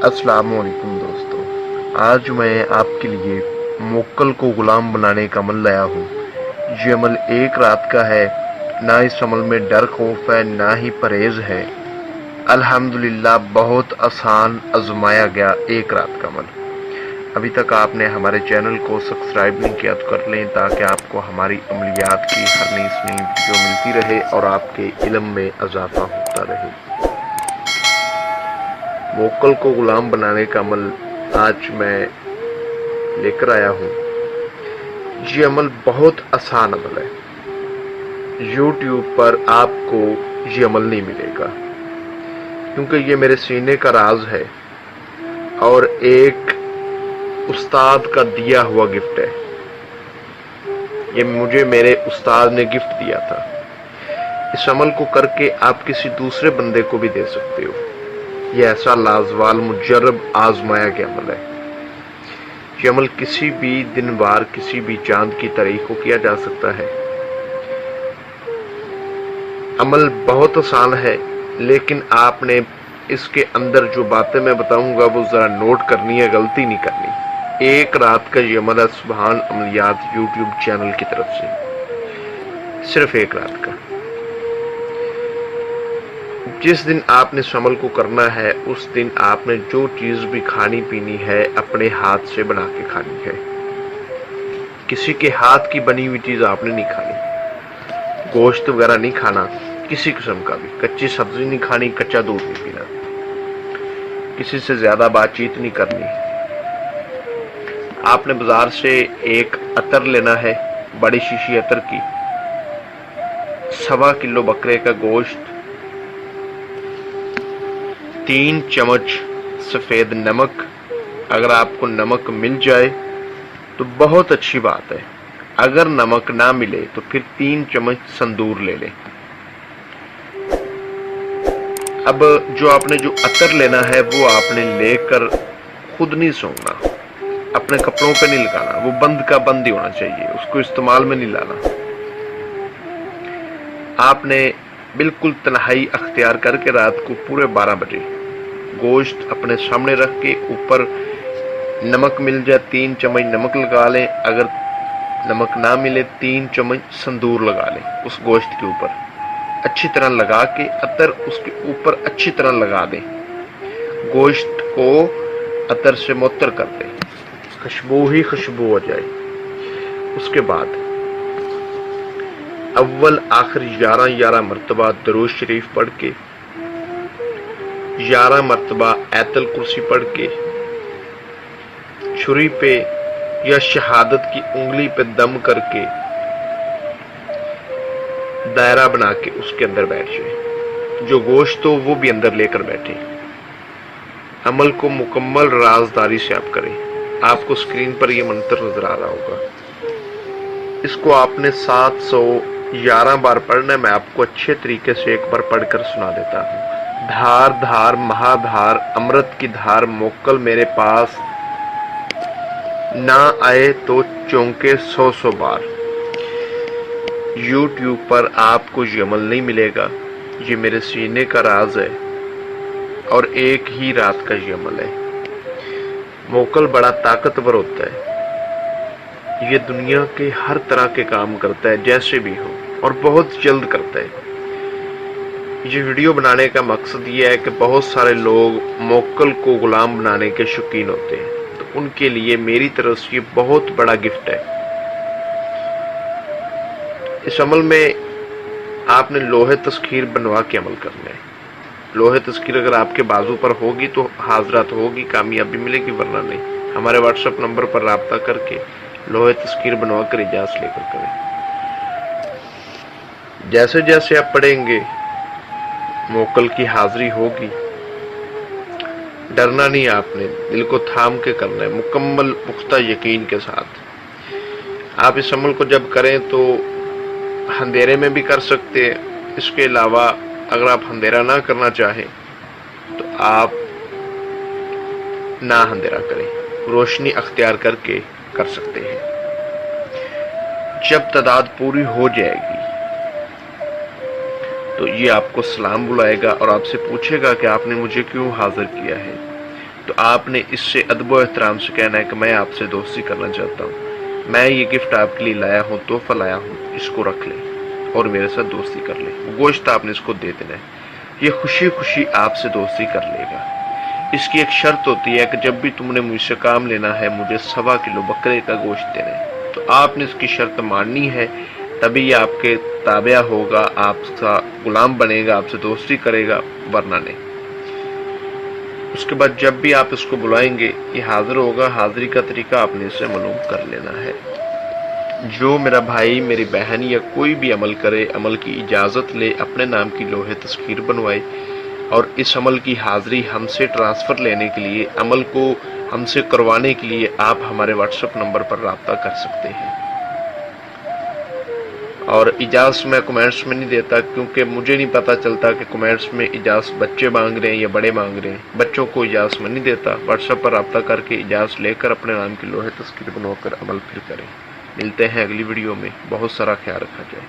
अस्सलाम वालेकुम दोस्तों, आज मैं आपके लिए मोक्कल को गुलाम बनाने का अमल लाया हूँ। ये अमल एक रात का है, ना इस अमल में डर खौफ है ना ही परहेज है। अल्हम्दुलिल्लाह बहुत आसान आजमाया गया एक रात का अमल। अभी तक आपने हमारे चैनल को सब्सक्राइब नहीं किया तो कर लें, ताकि आपको हमारी अमलियात की हर नई से नई वीडियो मिलती रहे और आपके इल्म में इजाफा होता रहे। मोक्कल को गुलाम बनाने का अमल आज मैं लेकर आया हूँ। ये अमल बहुत आसान अमल है। YouTube पर आपको ये अमल नहीं मिलेगा, क्योंकि ये मेरे सीने का राज है और एक उस्ताद का दिया हुआ गिफ्ट है। ये मुझे मेरे उस्ताद ने गिफ्ट दिया था। इस अमल को करके आप किसी दूसरे बंदे को भी दे सकते हो। यह ऐसा लाजवाल मुजर्रब आजमाया गया अमल है। ये अमल किसी भी दिन बार किसी भी चांद की तारीख को किया जा सकता है। अमल बहुत आसान है, लेकिन आपने इसके अंदर जो बातें मैं बताऊंगा वो जरा नोट करनी है, गलती नहीं करनी। एक रात का ये अमल है सुभान अमलियात YouTube चैनल की तरफ से, सिर्फ एक रात का। जिस दिन आपने इस अमल को करना है उस दिन आपने जो चीज भी खानी पीनी है अपने हाथ से बना के खानी है। किसी के हाथ की बनी हुई चीज आपने नहीं खानी। गोश्त वगैरह नहीं खाना किसी किस्म का भी। कच्ची सब्जी नहीं खानी, कच्चा दूध नहीं पीना। किसी से ज्यादा बातचीत नहीं करनी। आपने बाजार से एक अतर लेना है, बड़ी शीशी अतर की, 1.25 किलो बकरे का गोश्त, 3 चम्मच सफ़ेद नमक। अगर आपको नमक मिल जाए तो बहुत अच्छी बात है, अगर नमक ना मिले तो फिर 3 चम्मच संदूर ले लें। अब जो आपने जो अतर लेना है वो आपने लेकर खुद नहीं सूंघना, अपने कपड़ों पे नहीं लगाना, वो बंद का बंद ही होना चाहिए, उसको इस्तेमाल में नहीं लाना। आपने बिल्कुल तन्हाई अख्तियार करके रात को पूरे 12 बजे गोश्त अपने सामने रख के ऊपर नमक मिल जाए 3 चम्मच नमक लगा लें। अगर नमक ना मिले 3 चम्मच संदूर लगा लें उस गोश्त के ऊपर, अच्छी तरह लगा के अतर उसके ऊपर अच्छी तरह लगा दें। गोश्त को अतर से मुअत्तर कर दें, खुशबू ही खुशबू हो जाए। उसके बाद अव्वल आखिर 11 मरतबा दरूद शरीफ पढ़ के, 11 मरतबा आयतल कुर्सी पढ़ के, छुरी पे या शहादत की उंगली पे दम करके दायरा बना के उसके अंदर बैठ जाए। जो गोश्त हो वो भी अंदर लेकर बैठे। अमल को मुकम्मल राजदारी से आप करें। आपको स्क्रीन पर ये मंत्र नजर आ रहा होगा। इसको आपने 711 बार पढ़ना है। मैं आपको अच्छे तरीके से एक बार पढ़कर सुना देता हूँ। धार धार महाधार अमृत की धार मोक्कल मेरे पास, ना आए तो चौंके 100 बार। YouTube पर आपको ये अमल नहीं मिलेगा। ये मेरे सीने का राज है और एक ही रात का ये अमल है। मोक्कल बड़ा ताकतवर होता है। ये दुनिया के हर तरह के काम करता है, जैसे भी हो, और बहुत जल्द करता है। ये वीडियो बनाने का मकसद ये है कि बहुत सारे लोग मोक्कल को गुलाम बनाने के शौकीन होते हैं, तो उनके लिए मेरी तरफ से ये बहुत बड़ा गिफ्ट है। इस अमल में आपने लोहे तस्खीर बनवा के अमल करना है। लोहे तस्खीर अगर आपके बाजू पर होगी तो हाजरात होगी, कामयाबी मिलेगी, वरना नहीं। हमारे व्हाट्सएप नंबर पर राब्ता करके लोहे तस्खीर बनवा कर इजाज़त लेकर करें। जैसे जैसे आप पढ़ेंगे मोक्कल की हाजिरी होगी। डरना नहीं, आपने दिल को थाम के करना है, मुकम्मल पुख्ता यकीन के साथ। आप इस अमल को जब करें तो अंधेरे में भी कर सकते हैं। इसके अलावा अगर आप अंधेरा ना करना चाहें तो आप ना अंधेरा करें, रोशनी अख्तियार करके कर सकते हैं। जब तादाद पूरी हो जाएगी तो ये आपको सलाम बुलाएगा और आपसे पूछेगा कि आपने मुझे क्यों हाजिर किया है। تو آپ نے اس سے ادب و احترام سے کہنا ہے کہ میں آپ سے دوستی کرنا چاہتا ہوں، میں یہ گفٹ آپ کے لیے لایا ہوں، تحفہ لایا ہوں، اس کو رکھ لیں اور میرے ساتھ دوستی کر لیں۔ وہ گوشت آپ نے اس کو دے دینا ہے، یہ خوشی خوشی آپ سے دوستی کر لے گا۔ اس کی ایک شرط ہوتی ہے کہ جب بھی تم نے مجھ سے کام لینا ہے، مجھے 1.25 کلو بکرے کا گوشت دینا ہے، تو آپ نے اس کی شرط ماننی ہے، تبھی یہ آپ کے تابع ہوگا، آپ کا غلام بنے گا، آپ سے دوستی کرے گا، ورنہ نہیں۔ اس کے بعد جب بھی آپ اس کو بلائیں گے یہ حاضر ہوگا، حاضری کا طریقہ آپ نے اسے معلوم کر لینا ہے۔ جو میرا بھائی میری بہن یا کوئی بھی عمل کرے، عمل کی اجازت لے، اپنے نام کی لوح تذکیر بنوائے اور اس عمل کی حاضری ہم سے ٹرانسفر لینے کے لیے، عمل کو ہم سے کروانے کے لیے آپ ہمارے واٹس ایپ نمبر پر رابطہ کر سکتے ہیں۔ اور اجازت میں کمنٹس میں نہیں دیتا، کیونکہ مجھے نہیں پتا چلتا کہ کمنٹس میں اجازت بچے مانگ رہے ہیں یا بڑے مانگ رہے ہیں۔ بچوں کو اجازت میں نہیں دیتا، واٹس ایپ پر رابطہ کر کے اجازت لے کر اپنے نام کی لوح تذکیر بنوا کر عمل پھر کریں۔ ملتے ہیں اگلی ویڈیو میں، بہت سارا خیال رکھا جائے۔